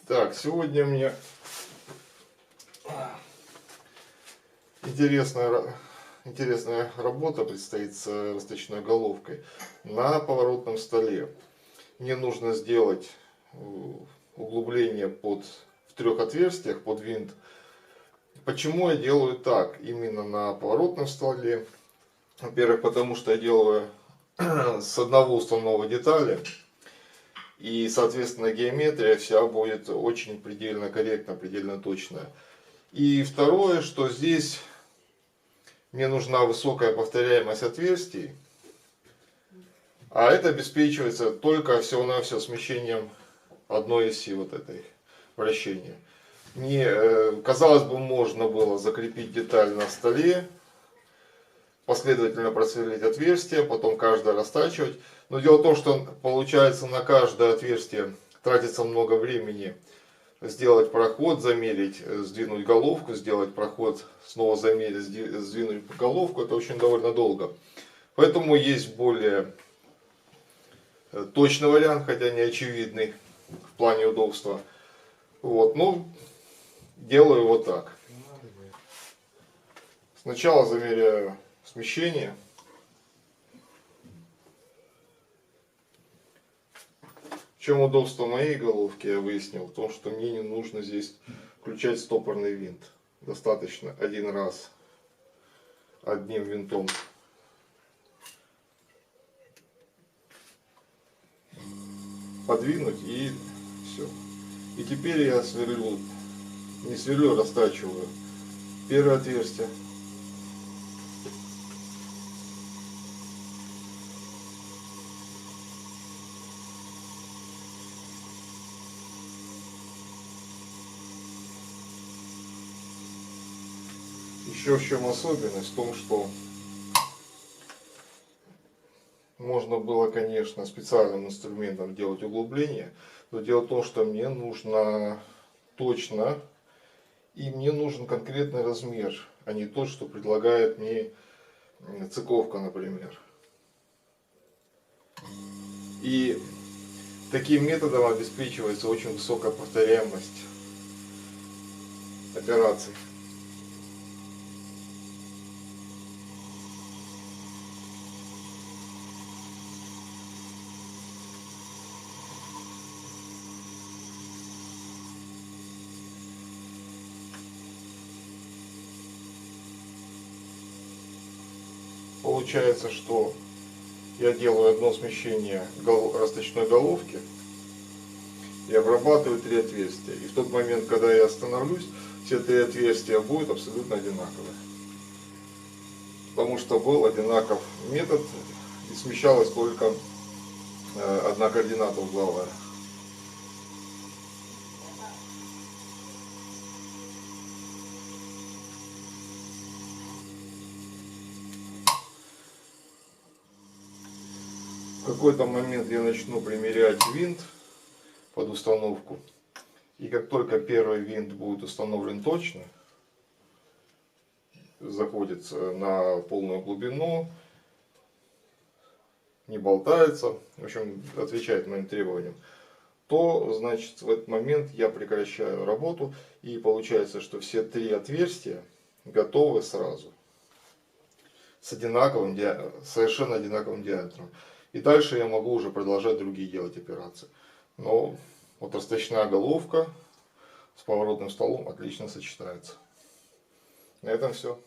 Так, сегодня мне интересная работа предстоит с расточной головкой на поворотном столе. Мне нужно сделать углубление в 3 отверстиях под винт. Почему я делаю так именно на поворотном столе? Во-первых, потому что я делаю с одного уставного детали. И, соответственно, геометрия вся будет очень предельно корректна, предельно точная. И второе, что здесь мне нужна высокая повторяемость отверстий. А это обеспечивается только всего-навсего смещением одной оси вот этой вращения. Казалось бы, можно было закрепить деталь на столе, последовательно просверлить отверстие, потом каждое растачивать. Но дело в том, что получается на каждое отверстие тратится много времени. Сделать проход, замерить, сдвинуть головку, сделать проход, снова замерить, сдвинуть головку. Это очень довольно долго. Поэтому есть более точный вариант, хотя не очевидный в плане удобства. Вот, ну, делаю вот так. Сначала замеряю смещение. В чем удобство моей головки, я выяснил, в том, что мне не нужно здесь включать стопорный винт. Достаточно один раз одним винтом подвинуть и все. И теперь я сверлю, не сверлю, растачиваю первое отверстие. Еще в чем особенность? В том, что можно было, конечно, специальным инструментом делать углубление, но дело в том, что мне нужно точно, и мне нужен конкретный размер, а не тот, что предлагает мне цыковка, например. И таким методом обеспечивается очень высокая повторяемость операций. Получается, что я делаю одно смещение расточной головки и обрабатываю 3 отверстия. И в тот момент, когда я остановлюсь, все 3 отверстия будут абсолютно одинаковые. Потому что был одинаков метод и смещалась только одна координата угловая. В какой-то момент я начну примерять винт под установку. И как только первый винт будет установлен точно, заходит на полную глубину, не болтается, в общем, отвечает моим требованиям, то, значит, в этот момент я прекращаю работу, и получается, что все 3 отверстия готовы сразу, с совершенно одинаковым диаметром. И дальше я могу уже продолжать другие делать операции. Но вот расточная головка с поворотным столом отлично сочетается. На этом все.